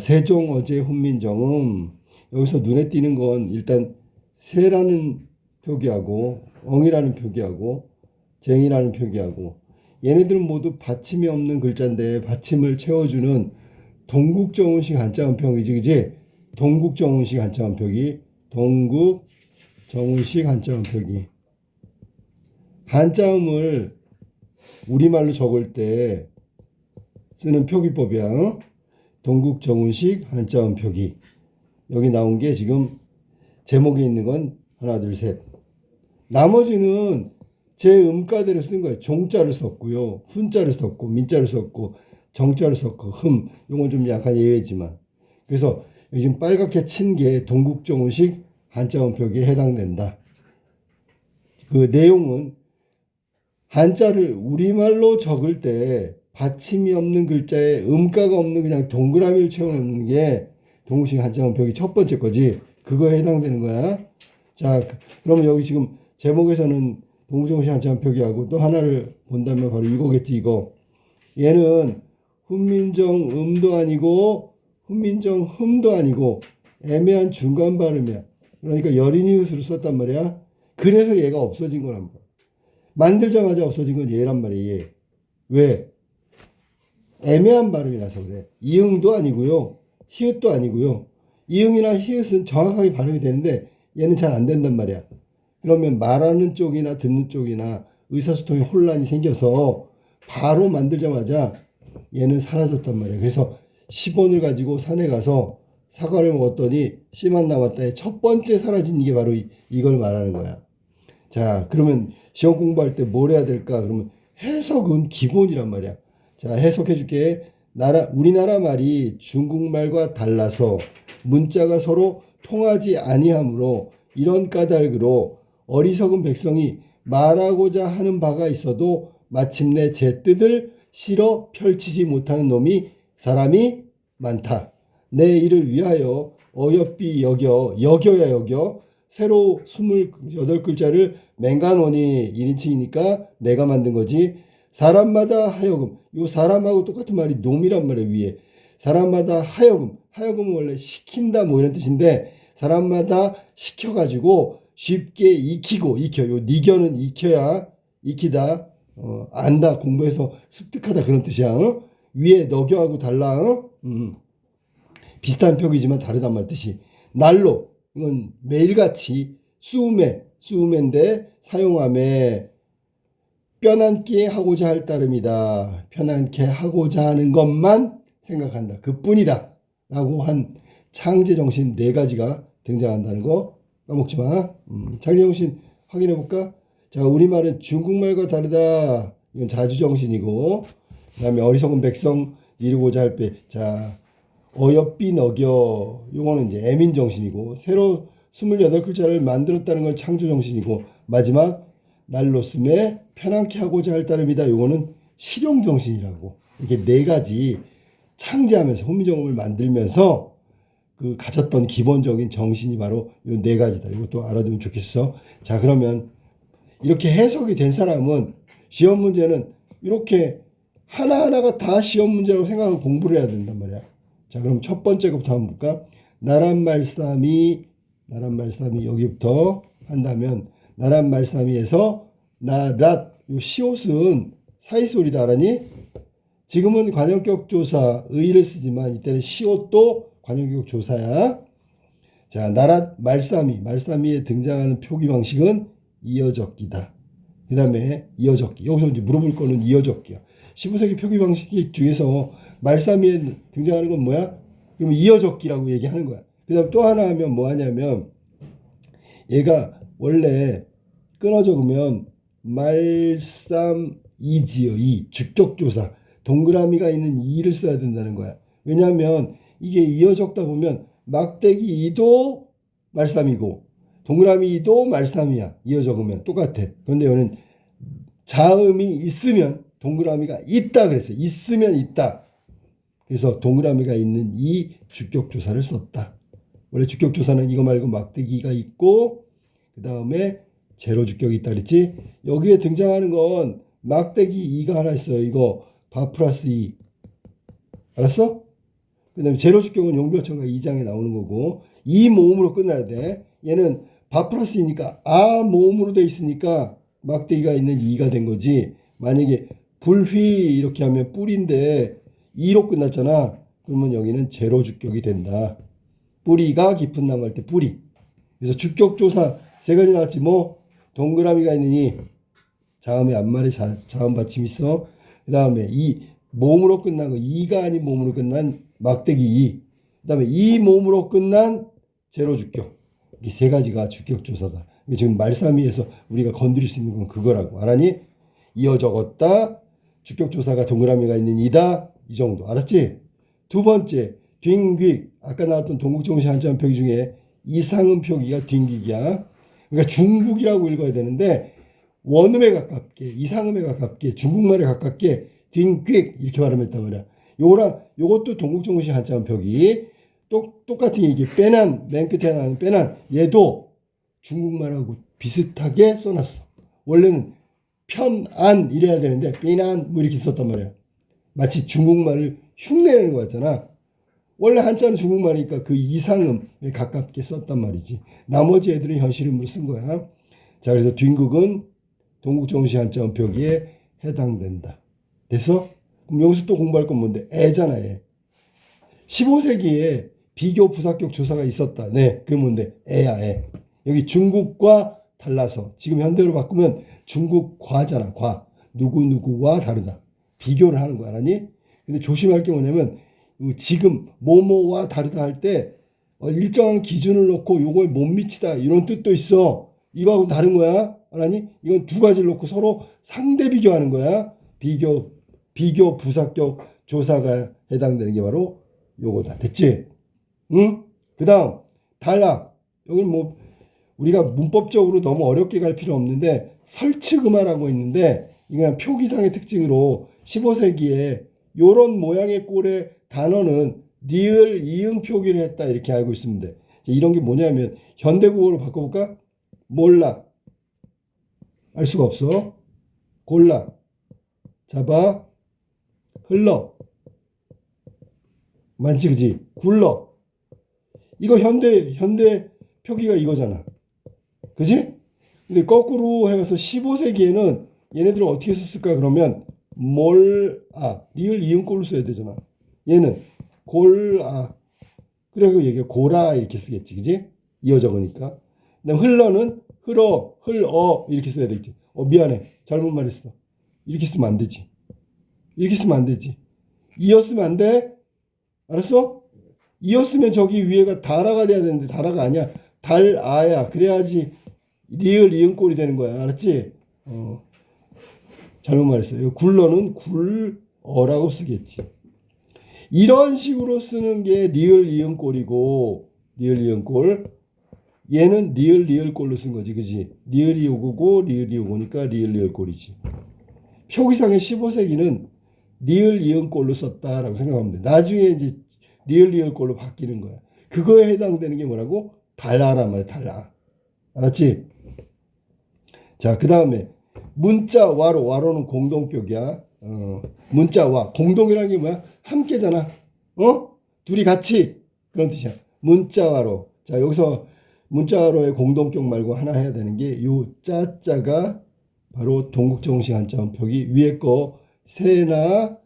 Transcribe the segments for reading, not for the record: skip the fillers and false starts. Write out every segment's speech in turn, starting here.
세종, 어제, 훈민정음. 여기서 눈에 띄는 건 일단 세라는 표기하고 엉이라는 표기하고 쟁이라는 표기하고 얘네들은 모두 받침이 없는 글자인데 받침을 채워주는 동국정운식 한자음표이지, 그지? 동국정운식 한자음표기, 동국정운식 한자음표기. 한자음을 우리말로 적을 때 쓰는 표기법이야. 어? 동국정운식 한자음표기. 여기 나온 게 지금 제목에 있는 건 하나, 둘, 셋. 나머지는 제 음가대로 쓴 거예요. 종자를 썼고요. 훈자를 썼고, 민자를 썼고, 정자를 썼고, 이건 좀 약간 예외지만. 그래서 지금 빨갛게 친 게 동국정운식 한자음표기에 해당된다. 그 내용은 한자를 우리말로 적을 때 받침이 없는 글자에 음가가 없는 그냥 동그라미를 채워넣는 게 동국식 한자음표기 첫 번째 거지. 그거에 해당되는 거야. 자, 그러면 여기 지금 제목에서는 동국정운식 한자음표기하고 또 하나를 본다면 바로 이거겠지, 이거. 얘는 훈민정 음도 아니고 훈민정 흠도 아니고 애매한 중간 발음이야. 그러니까 여린이웃으로 썼단 말이야. 그래서 얘가 없어진 거란 말이야. 만들자마자 없어진 건 얘란 말이야, 얘. 왜? 애매한 발음이라서 그래. 이응도 아니고요. 히읗도 아니고요. 이응이나 히읗은 정확하게 발음이 되는데 얘는 잘 안 된단 말이야. 그러면 말하는 쪽이나 듣는 쪽이나 의사소통에 혼란이 생겨서 바로 만들자마자 얘는 사라졌단 말이야. 그래서 10원을 가지고 산에 가서 사과를 먹었더니 씨만 남았다에 첫 번째 사라진 이게 바로 이걸 말하는 거야. 자, 그러면 시험 공부할 때 뭘 해야 될까? 그러면 해석은 기본이란 말이야. 자, 해석해 줄게. 우리나라 말이 중국말과 달라서 문자가 서로 통하지 아니하므로 이런 까닭으로 어리석은 백성이 말하고자 하는 바가 있어도 마침내 제 뜻을 실어 펼치지 못하는 사람이 많다. 내 일을 위하여 어여삐 여겨야 새로 28글자를 맹간원이 1인칭이니까 내가 만든 거지. 사람마다 하여금, 요 사람하고 똑같은 말이 놈이란 말이에요, 위에. 사람마다 하여금은 원래 시킨다 뭐 이런 뜻인데 사람마다 시켜가지고 쉽게 익혀. 요 니겨는 익히다, 안다, 공부해서 습득하다 그런 뜻이야. 어? 위에 너겨하고 달라. 어? 비슷한 표기지만 다르단 말 뜻이. 날로, 이건 매일같이. 수우메인데 사용함에 편안케 하고자 할 따름이다. 편안케 하고자 하는 것만 생각한다. 그뿐이다. 라고 한 창제정신 4가지가 등장한다는 거 까먹지 마. 창제정신 확인해 볼까? 자, 우리말은 중국말과 다르다. 이건 자주정신이고, 그 다음에 어리석은 백성 이루고자 할 때, 자, 어여삐 너겨. 요거는 이제 애민정신이고, 새로 28글자를 만들었다는 건 창조정신이고, 마지막 날로 쓰매 편안케 하고자 할 따름이다. 요거는 실용정신이라고. 이렇게 4가지 창제하면서 훈민정음을 만들면서 그 가졌던 기본적인 정신이 바로 요 4가지다. 이것도 알아두면 좋겠어. 자, 그러면 이렇게 해석이 된 사람은 시험 문제는 이렇게 하나하나가 다 시험 문제라고 생각하고 공부를 해야 된단 말이야. 자, 그럼 첫 번째 것부터 한번 볼까? 나란 말싸미 여기부터 한다면 나란 말싸미에서 나랏, 요 시옷은 사이소리다, 알았니? 지금은 관용격 조사 의를 쓰지만 이때는 시옷도 관용격 조사야. 자, 나랏 말싸미에 등장하는 표기 방식은 이어적기다. 그 다음에 이어적기. 여기서 이제 물어볼 거는 이어적기야. 15세기 표기 방식 중에서 말싸미에 등장하는 건 뭐야? 그러면 이어적기라고 얘기하는 거야. 그 다음 또 하나 하면 뭐 하냐면 얘가 원래 끊어 적으면 말쌈이지요. 주격조사. 동그라미가 있는 이를 써야 된다는 거야. 왜냐하면 이게 이어 적다 보면 막대기 이도 말쌈이고 동그라미 이도 말쌈이야. 이어 적으면 똑같아. 그런데 여기는 자음이 있으면 동그라미가 있다 그랬어요. 있으면 있다. 그래서 동그라미가 있는 이 주격조사를 썼다. 원래 주격조사는 이거 말고 막대기가 있고 그 다음에 제로 주격이 있다 그랬지. 여기에 등장하는 건 막대기 2가 하나 있어요. 이거 바 플러스 2. 알았어? 그 다음에 제로 주격은 용변천가 2장에 나오는 거고, 이 모음으로 끝나야 돼. 얘는 바 플러스이니까 아 모음으로 돼 있으니까 막대기가 있는 2가 된 거지. 만약에 불휘 이렇게 하면 뿔인데 2로 끝났잖아. 그러면 여기는 제로 주격이 된다. 뿌리가 깊은 나무 할 때 뿌리. 그래서 주격조사 세 가지 나왔지. 뭐 동그라미가 있느니 자음에 앞말에 자음 받침이 있어. 그 다음에 이 몸으로 끝난 거 2가 아닌 몸으로 끝난 막대기 2. 그 다음에 이 몸으로 끝난 제로 주격. 이 세 가지가 주격조사다. 지금 말싸미에서 우리가 건드릴 수 있는 건 그거라고. 알았니? 이어 적었다. 주격조사가 동그라미가 있는 이다. 이 정도. 알았지? 두 번째 뒹귀. 아까 나왔던 동국정시 한자음 표기 중에 이상음 표기가 뒹귀기야. 그러니까 중국이라고 읽어야 되는데 원음에 가깝게 이상음에 가깝게 중국말에 가깝게 뒹귀 이렇게 발음했단 말이야. 요거랑 요것도 동국정시 한자음 표기 똑같은 이게 빼난 맨 끝에 나는 빼난 얘도 중국말하고 비슷하게 써놨어. 원래는 편안 이래야 되는데 빼난 뭐 이렇게 썼단 말이야. 마치 중국말을 흉내내는 거 같잖아. 원래 한자는 중국말이니까 그 이상음에 가깝게 썼단 말이지. 나머지 애들은 현실음으로 쓴 거야. 자, 그래서 뒹극은 동국정시 한자음 표기에 해당된다. 됐어? 그럼 여기서 또 공부할 건 뭔데? 애잖아, 애. 15세기에 비교 부사격 조사가 있었다. 네, 그게 뭔데? 애야, 애. 여기 중국과 달라서 지금 현대로 바꾸면 중국과잖아, 과. 누구누구와 다르다. 비교를 하는 거야, 알았니? 근데 조심할 게 뭐냐면 지금 뭐뭐와 다르다 할 때 일정한 기준을 놓고 요거에 못 미치다 이런 뜻도 있어. 이거하고 다른 거야. 알았니? 이건 두 가지를 놓고 서로 상대 비교하는 거야. 비교 부사격 조사가 해당되는 게 바로 요거다. 됐지? 응? 그 다음 달라. 여기는 뭐 우리가 문법적으로 너무 어렵게 갈 필요 없는데 설치금화라고 있는데 이건 표기상의 특징으로 15세기에 요런 모양의 꼴의 단어는 리을 이응 표기를 했다 이렇게 알고 있습니다. 이런 게 뭐냐면 현대국어로 바꿔볼까? 몰라. 알 수가 없어. 골라. 잡아. 흘러. 많지 그지? 굴러. 이거 현대 표기가 이거잖아. 그지? 근데 거꾸로 해서 15세기에는 얘네들은 어떻게 썼을까 그러면 리을 이응꼴로 써야 되잖아. 얘는 골아. 그래서 얘가 고라 이렇게 쓰겠지. 그지? 이어 적으니까. 그다음 흘러는 흘어 이렇게 써야 되겠지. 미안해. 잘못 말했어. 이렇게 쓰면 안 되지. 이렇게 쓰면 안 되지. 이어 쓰면 안 돼. 알았어? 이어 쓰면 저기 위에가 달아가 돼야 되는데 달아가 아니야. 달아야. 그래야지 리을 이응꼴이 되는 거야. 알았지? 잘못 말했어요. 굴러는 굴어라고 쓰겠지. 이런 식으로 쓰는 게 리을 이응꼴이고 리을 이응꼴. 얘는 리을꼴로 쓴 거지. 그지? 리을이 오고고 리을이 오고니까 리을 리을꼴이지. 표기상의 15세기는 리을 이응꼴로 썼다라고 생각하면 돼. 나중에 이제 리을 리을꼴로 바뀌는 거야. 그거에 해당되는 게 뭐라고? 달라란 말이야. 달라. 알았지? 자, 그 다음에 문자와로. 와로는 공동격이야. 문자와. 공동이라는 게 뭐야? 함께잖아. 둘이 같이. 그런 뜻이야. 문자와로. 자, 여기서 문자와로의 공동격 말고 하나 해야 되는 게 요 짜자가 바로 동국정시 한자음 표기. 위에 거 새나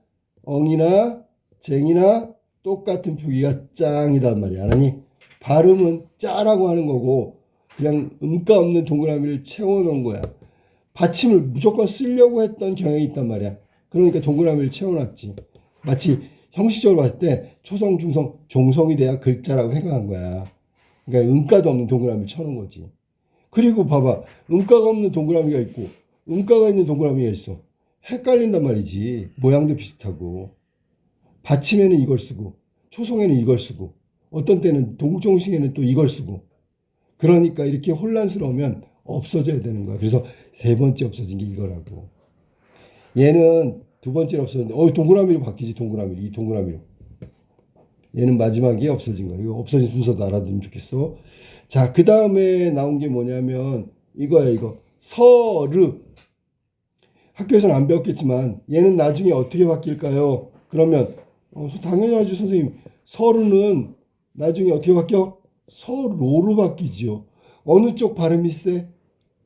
엉이나 쟁이나 똑같은 표기가 짱이단 말이야. 아니 발음은 짜라고 하는 거고 그냥 음가 없는 동그라미를 채워놓은 거야. 받침을 무조건 쓰려고 했던 경향이 있단 말이야. 그러니까 동그라미를 채워놨지. 마치 형식적으로 봤을 때 초성, 중성, 종성이 돼야 글자라고 생각한 거야. 그러니까 음가도 없는 동그라미를 쳐놓은 거지. 그리고 봐봐. 음가가 없는 동그라미가 있고 음가가 있는 동그라미가 있어. 헷갈린단 말이지. 모양도 비슷하고. 받침에는 이걸 쓰고 초성에는 이걸 쓰고 어떤 때는 동국정식에는 또 이걸 쓰고 그러니까 이렇게 혼란스러우면 없어져야 되는 거야. 그래서 세 번째 없어진 게 이거라고. 얘는 두 번째로 없어졌는데 동그라미로 바뀌지. 동그라미로. 이 동그라미로. 얘는 마지막에 없어진 거야. 이거 없어진 순서도 알아두면 좋겠어. 자, 그 다음에 나온 게 뭐냐면 이거야. 이거 서르. 학교에서는 안 배웠겠지만 얘는 나중에 어떻게 바뀔까요? 그러면 당연하죠 선생님. 서루는 나중에 어떻게 바뀌어? 서로로 바뀌죠. 어느 쪽 발음이 세?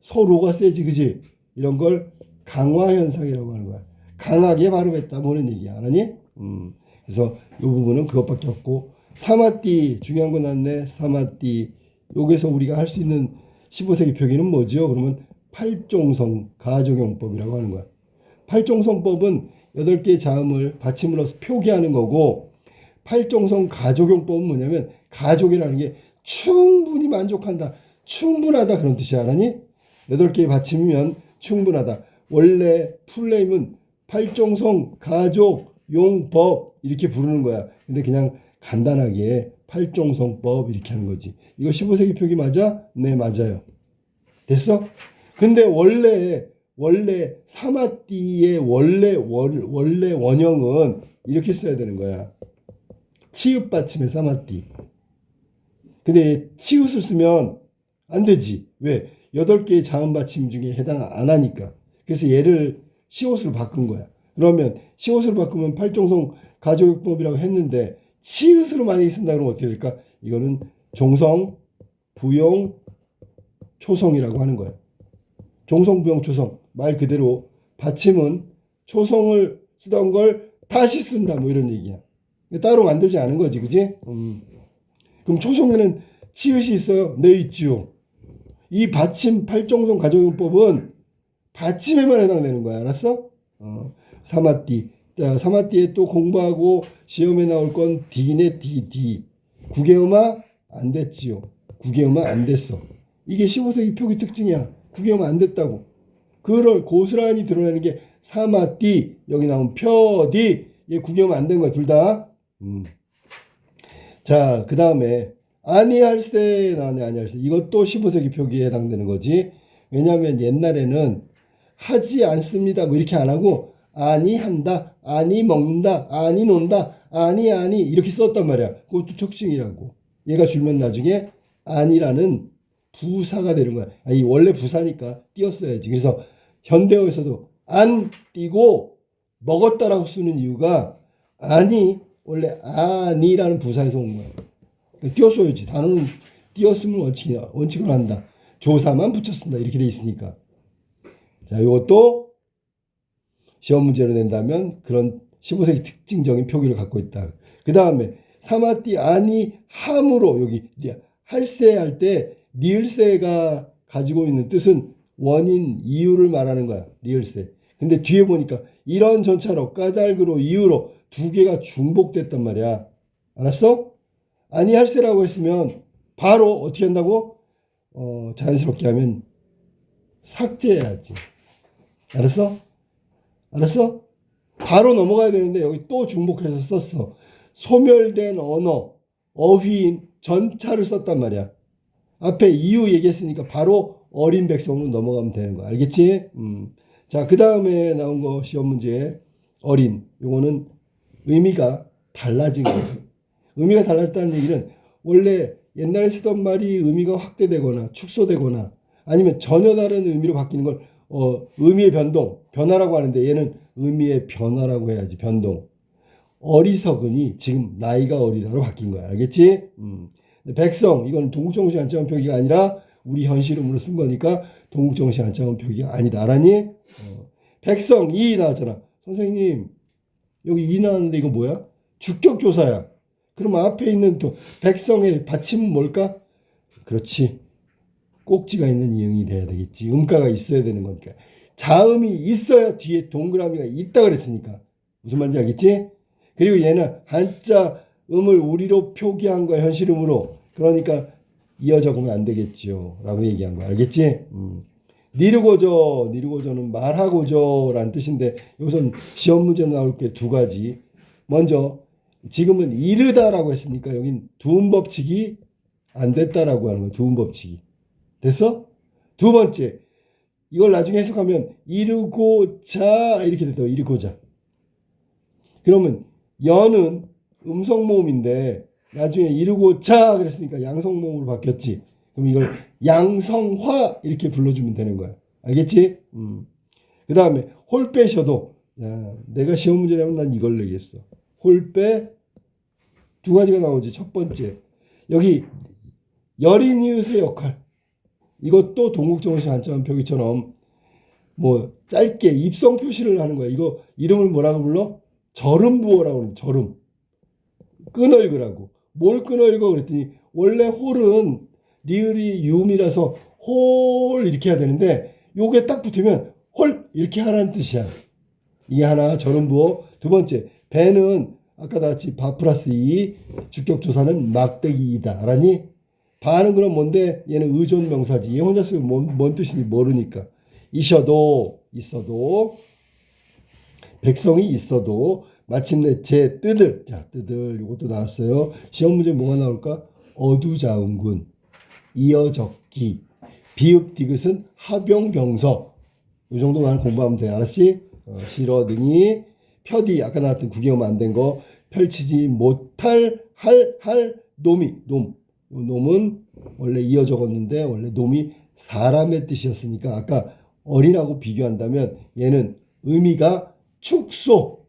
서로가 세지, 그지? 이런 걸 강화 현상이라고 하는 거야. 강하게 발음했다, 뭐는 얘기 안 하니? 그래서 이 부분은 그것밖에 없고, 사마띠, 중요한 거 났네. 사마띠. 여기서 우리가 할 수 있는 15세기 표기는 뭐죠? 그러면 팔종성 가족용법이라고 하는 거야. 팔종성법은 8개의 자음을 받침으로 표기하는 거고, 팔종성 가족용법은 뭐냐면 가족이라는 게 충분히 만족한다, 충분하다 그런 뜻이 알아니? 8개의 받침이면 충분하다. 원래 풀네임은 팔종성 가족용법 이렇게 부르는 거야. 근데 그냥 간단하게 팔종성법 이렇게 하는 거지. 이거 15세기 표기 맞아? 네, 맞아요. 됐어? 근데 원래 사마띠의 원래 원형은 이렇게 써야 되는 거야. 치읓 받침의 사마띠. 근데 치읓을 쓰면 안 되지. 왜? 8개의 자음 받침 중에 해당 안 하니까. 그래서 얘를 시옷으로 바꾼 거야. 그러면 시옷으로 바꾸면 팔종성 가족용법이라고 했는데 치읓으로 만약에 쓴다 그러면 어떻게 될까? 이거는 종성, 부용, 초성이라고 하는 거야. 종성, 부용, 초성. 말 그대로 받침은 초성을 쓰던 걸 다시 쓴다, 뭐 이런 얘기야. 따로 만들지 않은 거지, 그지? 그럼 초성에는 치읓이 있어요? 네, 있죠. 이 받침 팔종성 가족용법은 받침에만 해당되는 거야, 알았어? 사마띠. 자, 사마띠에 또 공부하고 시험에 나올 건 D네, D. 구개음화 안 됐지요. 구개음화 안 됐어. 이게 15세기 표기 특징이야. 구개음화 안 됐다고. 그걸 고스란히 드러내는 게 사마띠. 여기 나온 표디. 얘 구개음화 안 된 거야, 둘 다. 자, 그 다음에 아니할세 나왔네, 아니할세. 이것도 15세기 표기에 해당되는 거지. 왜냐하면 옛날에는 하지 않습니다, 뭐 이렇게 안 하고 아니 한다, 아니 먹는다, 아니 논다, 아니 이렇게 썼단 말이야. 그것도 특징이라고. 얘가 줄면 나중에 아니라는 부사가 되는 거야. 아니, 원래 부사니까 띄었어야지. 그래서 현대어에서도 안 띄고 먹었다라고 쓰는 이유가 아니, 원래 아니라는 부사에서 온 거야. 그러니까 띄었어야지. 단어는 띄었으면 원칙을 한다. 조사만 붙여 쓴다. 이렇게 돼 있으니까. 자, 이것도 시험 문제로 낸다면 그런 15세기 특징적인 표기를 갖고 있다. 그 다음에 사마띠 아니 함으로 여기 할세 할 때 리을세가 가지고 있는 뜻은 원인, 이유를 말하는 거야. 리을세. 근데 뒤에 보니까 이런 전차로 까닭으로 이유로 두 개가 중복됐단 말이야. 알았어? 아니 할세라고 했으면 바로 어떻게 한다고? 자연스럽게 하면 삭제해야지. 알았어? 알았어? 바로 넘어가야 되는데 여기 또 중복해서 썼어. 소멸된 언어, 어휘인, 전차를 썼단 말이야. 앞에 이유 얘기했으니까 바로 어린 백성으로 넘어가면 되는 거야. 알겠지? 자, 그 다음에 나온 거 시험 문제 어린. 요거는 의미가 달라진 거죠. 의미가 달라졌다는 얘기는 원래 옛날에 쓰던 말이 의미가 확대되거나 축소되거나 아니면 전혀 다른 의미로 바뀌는 걸 의미의 변동, 변화라고 하는데 얘는 의미의 변화라고 해야지. 변동. 어리석으니 지금 나이가 어리다로 바뀐 거야. 알겠지? 백성, 이건 동국정시 한자음 표기가 아니라 우리 현실음으로 쓴 거니까 동국정시 한자음 표기가 아니다. 알았니? 백성, 이 나왔잖아. 선생님, 여기 이 나왔는데 이거 뭐야? 주격조사야. 그럼 앞에 있는 또 백성의 받침은 뭘까? 그렇지. 꼭지가 있는 이응이 돼야 되겠지. 음가가 있어야 되는 거니까. 자음이 있어야 뒤에 동그라미가 있다 그랬으니까. 무슨 말인지 알겠지? 그리고 얘는 한자 음을 우리로 표기한 거야. 현실음으로. 그러니까 이어 적으면 안 되겠죠. 라고 얘기한 거야. 알겠지? 니르고저는 말하고저 라는 뜻인데 여기선 시험 문제로 나올 게 두 가지. 먼저 지금은 이르다라고 했으니까 여긴 두음 법칙이 안 됐다라고 하는 거야. 두음 법칙이. 됐어? 두 번째, 이걸 나중에 해석하면 이르고자 이렇게 됐다. 이르고자. 그러면 여는 음성모음인데 나중에 이르고자 그랬으니까 양성모음으로 바뀌었지. 그럼 이걸 양성화 이렇게 불러주면 되는 거야. 알겠지? 그 다음에 홀 빼셔도 야, 내가 시험 문제 내면 난 이걸 내겠어. 홀 빼 두 가지가 나오지. 첫 번째, 여기 여리니읒의 역할. 이것도 동국정운식 한자음 표기처럼 뭐 짧게 입성 표시를 하는 거야. 이거 이름을 뭐라고 불러? 절음부호라고 그러는 절음. 끊어 읽으라고. 뭘 끊어 읽어 그랬더니 원래 홀은 리을이 유음이라서 홀 이렇게 해야 되는데 요게 딱 붙으면 홀 이렇게 하라는 뜻이야. 이게 하나 절음부호. 두 번째, 배는 아까 같이 바 플러스 이, 주격조사는 막대기이다. 알았니? 바는 그럼 뭔데? 얘는 의존 명사지. 얘 혼자 쓰면 뭔 뜻인지 모르니까. 있어도 백성이 있어도 마침내 제 뜰들. 자, 뜰들 이것도 나왔어요. 시험 문제 뭐가 나올까? 어두자운군, 이어적기, 비읍 디귿은 하병병서. 이 정도만 공부하면 돼. 알았지? 실어 등이 표디 아까 나왔던 구경하면 안 된 거 펼치지 못할 할 놈이 놈은 원래 이어 적었는데 원래 놈이 사람의 뜻이었으니까 아까 어린하고 비교한다면 얘는 의미가 축소.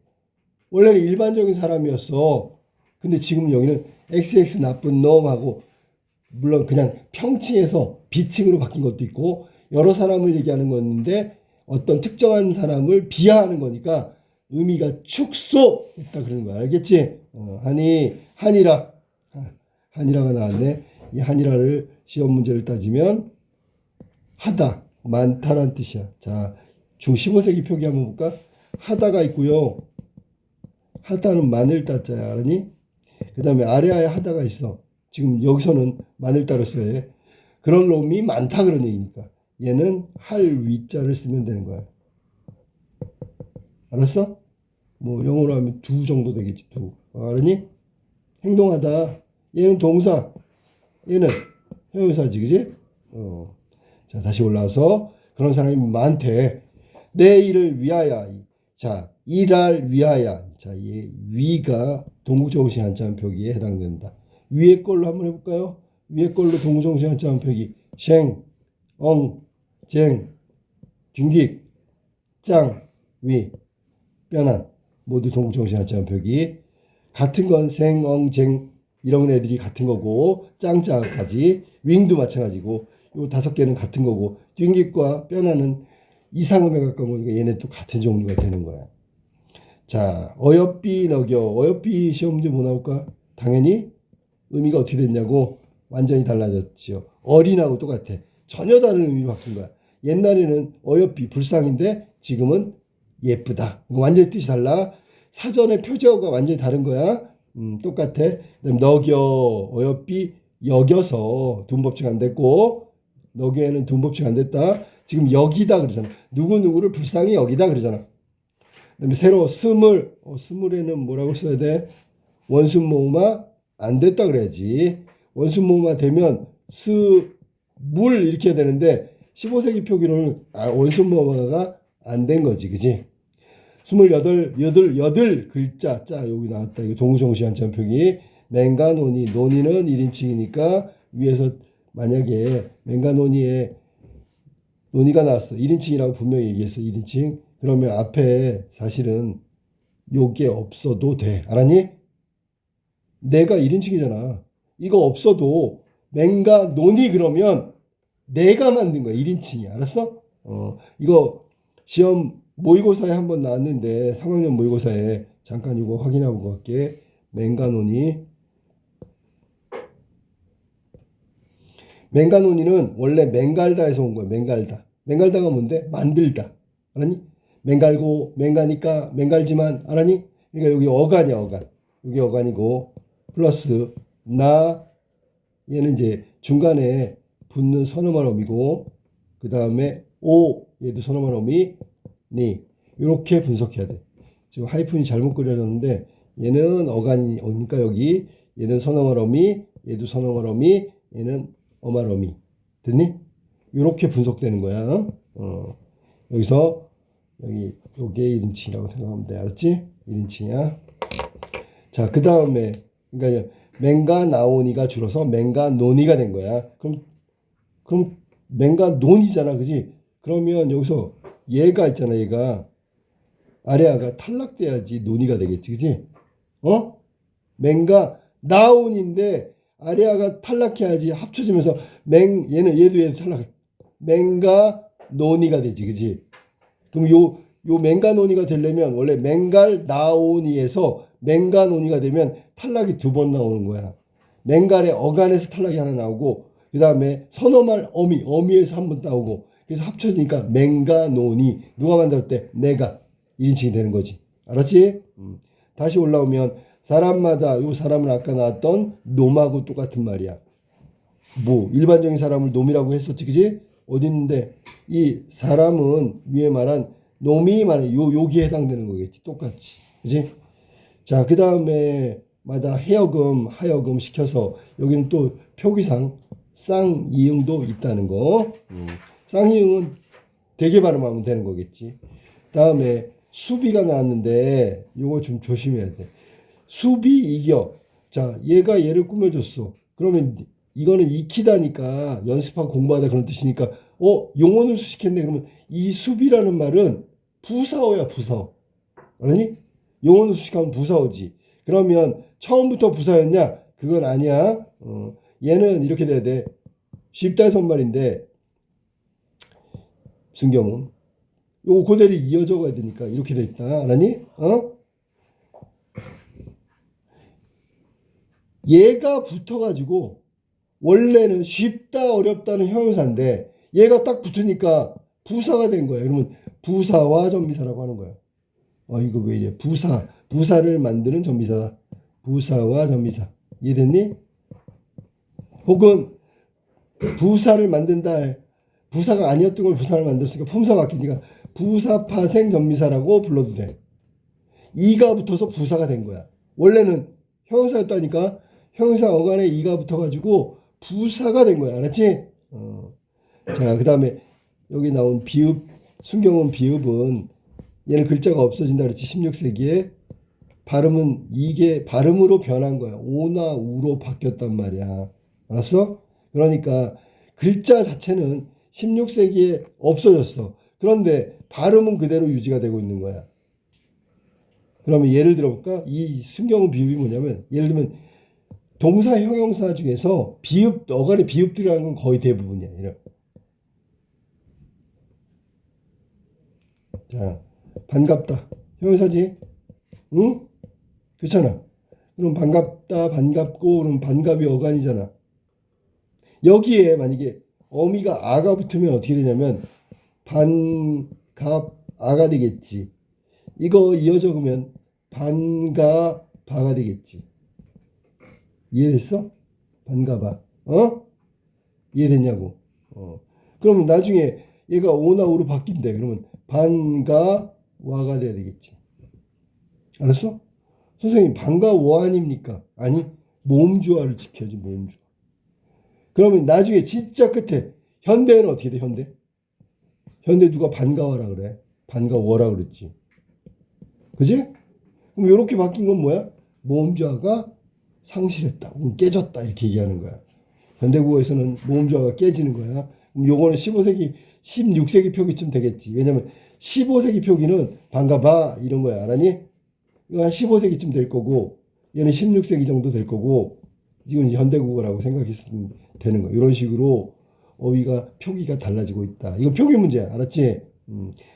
원래는 일반적인 사람이었어. 근데 지금 여기는 XX 나쁜 놈하고 물론 그냥 평칭에서 비칭으로 바뀐 것도 있고 여러 사람을 얘기하는 건데 어떤 특정한 사람을 비하하는 거니까 의미가 축소했다 그러는 거야. 알겠지? 한이라가 나왔네. 이 한이라를 시험 문제를 따지면 하다, 많다라는 뜻이야. 자, 중 15세기 표기 한번 볼까? 하다가 있고요. 하다는 마늘 따자야. 알았니? 그 다음에 아래하에 하다가 있어. 지금 여기서는 마늘 따로 써야 해. 그런 놈이 많다 그런 얘기니까. 얘는 할 위자를 쓰면 되는 거야. 알았어? 뭐 영어로 하면 두 정도 되겠지. 두. 알았니? 행동하다. 얘는 동사. 얘는 형용사지. 그지? 자, 다시 올라와서 그런 사람이 많대. 내 일을 위하여. 자, 일할 위하여. 자, 얘 위가 동국정식 한자음 표기에 해당된다. 위의 걸로 한번 해볼까요? 위의 걸로 동국정식 한자음 표기. 쉥, 엉, 쟁, 딩딕, 짱, 위, 뼈난 모두 동국정식 한자음 표기. 같은 건 생, 엉, 쟁 이런 애들이 같은 거고 짱짜까지 윙도 마찬가지고 요 다섯 개는 같은 거고 딩딕과 뼈난은 이상음에 가까운 거니까 얘네 또 같은 종류가 되는 거야. 자, 어여삐 너겨. 어여삐 시험 문제 뭐 나올까? 당연히 의미가 어떻게 됐냐고 완전히 달라졌지요. 어린하고 똑같아. 전혀 다른 의미로 바뀐 거야. 옛날에는 어여삐 불쌍인데 지금은 예쁘다. 완전히 뜻이 달라. 사전의 표제어가 완전히 다른 거야. 똑같아. 그다음에 너겨, 어여삐 여겨서 둔법칙 안 됐고 너겨에는 둔법칙 안 됐다. 지금 여기다 그러잖아. 누구누구를 불쌍히 여기다 그러잖아. 그다음에 새로 스물에는 뭐라고 써야 돼? 원순 모음화 안 됐다 그래야지. 원순 모음화 되면 물 이렇게 해야 되는데 15세기 표기로는 원순 모음화가 안 된 거지. 그지? 28 글자 자 여기 나왔다. 이거 동정시 한자음 표기. 맹가노니 노니는 1인칭이니까 위에서 만약에 맹가노니에 논의가 나왔어. 1인칭이라고 분명히 얘기했어. 1인칭. 그러면 앞에 사실은 요게 없어도 돼. 알았니? 내가 1인칭이잖아. 이거 없어도 맹가 논의 그러면 내가 만든 거야. 1인칭이. 알았어? 이거 시험 모의고사에 한번 나왔는데 3학년 모의고사에 잠깐 이거 확인하고 갈게. 맹가 논의. 맹가논이는 원래 맹갈다에서 온 거야. 맹갈다가 뭔데? 만들다. 알았니? 맹갈고 맹가니까 맹갈지만 알았니? 그러니까 여기 어간이야. 어간. 여기 어간이고 플러스 나 얘는 이제 중간에 붙는 선어말 어미고 그 다음에 오 얘도 선어말 어미 니 이렇게 분석해야 돼. 지금 하이픈이 잘못 그려졌는데 얘는 어간이 그러니까 여기 얘는 선어말 어미 얘도 선어말 어미 얘는 어마러미 됐니? 이렇게 분석되는 거야. 여기서 여기 요게 1인칭이라고 생각하면 돼. 알았지? 1인칭이야. 자, 그 다음에 그러니까 맹가 나오니가 줄어서 맹가 논이가 된 거야. 그럼 맹가 논이잖아, 그지? 그러면 여기서 얘가 있잖아, 얘가 아래아가 탈락돼야지 논이가 되겠지, 그지? 맹가 나온인데 아래아가 탈락해야지 합쳐지면서 얘도 탈락. 맹가 논이가 되지, 그지? 그럼 요 맹가 논이가 되려면 원래 맹갈 나온이에서 맹가 논이가 되면 탈락이 2번 나오는 거야. 맹갈의 어간에서 탈락이 하나 나오고 그 다음에 선어말 어미에서 한 번 나오고 그래서 합쳐지니까 맹가 논이 누가 만들었대? 내가 1인칭이 되는 거지. 알았지? 다시 올라오면 사람마다 요 사람은 아까 나왔던 놈하고 똑같은 말이야. 뭐 일반적인 사람을 놈이라고 했었지, 그지? 어디 있는데 이 사람은 위에 말한 놈이 말한 여기에 해당되는 거겠지, 똑같이, 그지? 자, 그 다음에 마다 하여금 시켜서 여기는 또 표기상 쌍이응도 있다는 거. 쌍이응은 대개 발음하면 되는 거겠지. 다음에 수비가 나왔는데 요거 좀 조심해야 돼. 수비 이겨. 자, 얘가 얘를 꾸며줬어. 그러면 이거는 익히다니까 연습하고 공부하다 그런 뜻이니까 용언을 수식했네. 그러면 이 수비라는 말은 부사어야, 부사어. 알았니? 용언을 수식하면 부사어지. 그러면 처음부터 부사였냐? 그건 아니야. 얘는 이렇게 돼야 돼. 쉽다 해서 말인데 무슨 경우 요거 그대로 이어져 가야 되니까 이렇게 돼 있다. 알았니? 얘가 붙어가지고 원래는 쉽다 어렵다는 형용사인데 얘가 딱 붙으니까 부사가 된 거야. 그러면 부사와 전미사라고 하는 거야. 이거 왜 이래? 부사를 만드는 전미사다. 부사와 전미사. 이해됐니? 혹은 부사를 만든다. 부사가 아니었던 걸 부사를 만들었으니까 품사가 바뀌니까 부사파생 전미사라고 불러도 돼. 이가 붙어서 부사가 된 거야. 원래는 형용사였다니까 형용사 어간에 이가 붙어가지고 부사가 된 거야. 알았지? 자, 그 다음에 여기 나온 비읍, 순경은 비읍은 얘는 글자가 없어진다 그랬지. 16세기에 발음은 이게 발음으로 변한 거야. 오나 우로 바뀌었단 말이야. 알았어? 그러니까 글자 자체는 16세기에 없어졌어. 그런데 발음은 그대로 유지가 되고 있는 거야. 그러면 예를 들어볼까? 이 순경은 비읍이 뭐냐면 예를 들면 동사 형용사 중에서 비읍, 어간의 비읍들이라는 건 거의 대부분이야. 이런. 자, 반갑다. 형용사지? 응? 그렇잖아. 그럼 반갑다, 반갑고, 그럼 반갑이 어간이잖아. 여기에 만약에 어미가 아가 붙으면 어떻게 되냐면 반갑 아가 되겠지. 이거 이어 적으면 반가바가 되겠지. 이해됐어? 반가바. 이해됐냐고. 그러면 나중에 얘가 오나 우로 바뀐대. 그러면 반가와가 돼야 되겠지. 알았어? 선생님 반가워 아닙니까? 아니, 모음주어를 지켜야지, 모음주어. 그러면 나중에 진짜 끝에 현대에는 어떻게 돼? 현대 누가 반가워라 그래? 반가워라 그랬지. 그지? 그럼 이렇게 바뀐 건 뭐야? 모음주어가 상실했다, 깨졌다 이렇게 얘기하는 거야. 현대국어에서는 모음주어가 깨지는 거야. 그럼 요거는 15세기, 16세기 표기쯤 되겠지. 왜냐면 15세기 표기는 반가봐 이런 거야. 알았니? 이거 한 15세기쯤 될 거고 얘는 16세기 정도 될 거고 이건 현대국어라고 생각했으면 되는 거야. 이런 식으로 어휘가 표기가 달라지고 있다. 이건 표기 문제야. 알았지?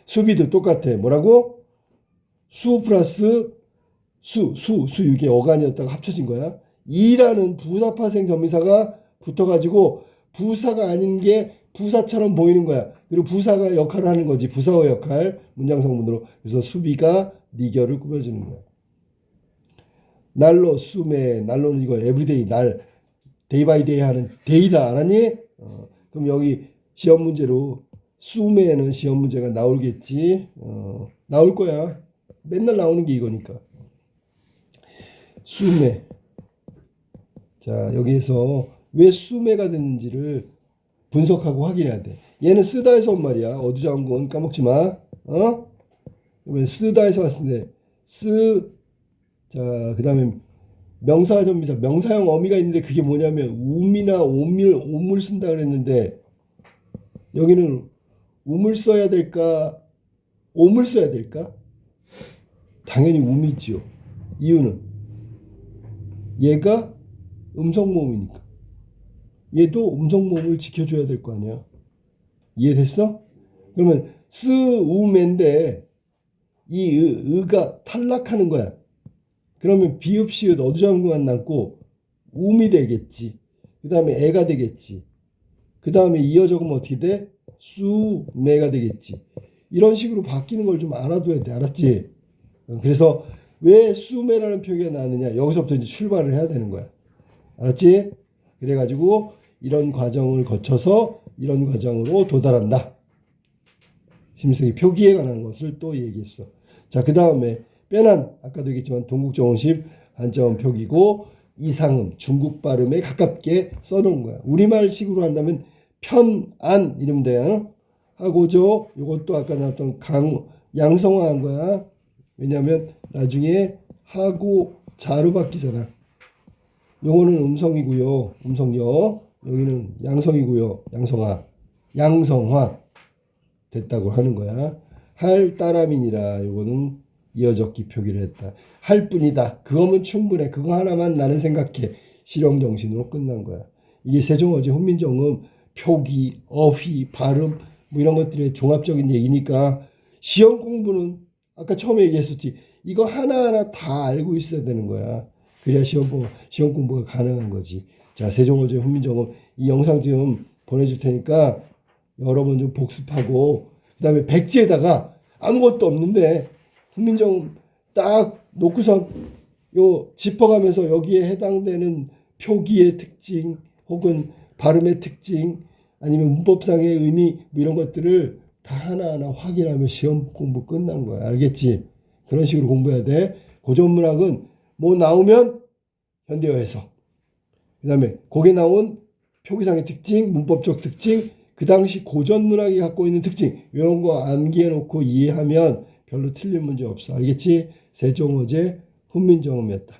수비도 똑같아. 뭐라고? 수 플러스 수 이게 어간이었다가 합쳐진 거야. 이라는 부사파생 전미사가 붙어가지고 부사가 아닌 게 부사처럼 보이는 거야. 그리고 부사가 역할을 하는 거지. 부사어 역할, 문장 성분으로. 그래서 수비가 니결을 꾸며주는 거야. 날로, 수매, 날로는 이거 에브리데이, 날, 데이 바이 데이 하는 데이라 알았니? 그럼 여기 시험 문제로 수매는 시험 문제가 나오겠지. 나올 거야. 맨날 나오는 게 이거니까. 수매. 자, 여기에서 왜 수매가 됐는지를 분석하고 확인해야 돼. 얘는 쓰다에서 온 말이야. 어두장군 까먹지 마. 그러면 쓰다에서 왔는데 자, 그 다음에 명사 전미사, 명사형 어미가 있는데 그게 뭐냐면 um이나 옴을 쓴다 그랬는데 여기는 um을 써야 될까? 옴을 써야 될까? 당연히 um이죠. 이유는 얘가 음성모음이니까. 얘도 음성모음을 지켜줘야 될 거 아니야. 이해됐어? 그러면 쓰우매인데 이 의가 탈락하는 거야. 그러면 비읍 시읒 어두장구만 남고 음이 되겠지. 그 다음에 애가 되겠지. 그 다음에 이어 적으면 어떻게 돼? 수매가 되겠지. 이런 식으로 바뀌는 걸 좀 알아둬야 돼. 알았지? 그래서 왜 수매라는 표기가 나왔느냐. 여기서부터 이제 출발을 해야 되는 거야. 알았지? 그래가지고 이런 과정을 거쳐서 이런 과정으로 도달한다. 심석이 표기에 관한 것을 또 얘기했어. 자, 그 다음에 빼난 아까도 얘기했지만 동국정원식 한자음 표기고 이상음 중국 발음에 가깝게 써놓은 거야. 우리말식으로 한다면 편안 이러면 돼. 하고죠. 이것도 아까 나왔던 양성화한 거야. 왜냐하면 나중에 하고 자로 바뀌잖아. 요거는 음성이고요. 음성요. 여기는 양성이고요. 양성화 됐다고 하는 거야. 할 따람이니라. 요거는 이어적기 표기를 했다. 할 뿐이다. 그거면 충분해. 그거 하나만 나는 생각해. 실용정신으로 끝난 거야. 이게 세종어제 훈민정음 표기, 어휘, 발음 뭐 이런 것들의 종합적인 얘기니까 시험 공부는 아까 처음에 얘기했었지. 이거 하나하나 다 알고 있어야 되는 거야. 그래야 시험 공부가 가능한 거지. 자, 세종어제 훈민정음 이 영상 지금 보내줄 테니까 여러 번 좀 복습하고 그 다음에 백지에다가 아무것도 없는데 훈민정음 딱 놓고선 요 짚어가면서 여기에 해당되는 표기의 특징 혹은 발음의 특징 아니면 문법상의 의미 뭐 이런 것들을 다 하나하나 확인하면 시험 공부 끝난 거야. 알겠지? 그런 식으로 공부해야 돼. 고전문학은 뭐 나오면 현대어 해석. 그 다음에 거기에 나온 표기상의 특징, 문법적 특징, 그 당시 고전문학이 갖고 있는 특징 이런 거 암기해 놓고 이해하면 별로 틀린 문제 없어. 알겠지? 세종어제 훈민정음이었다.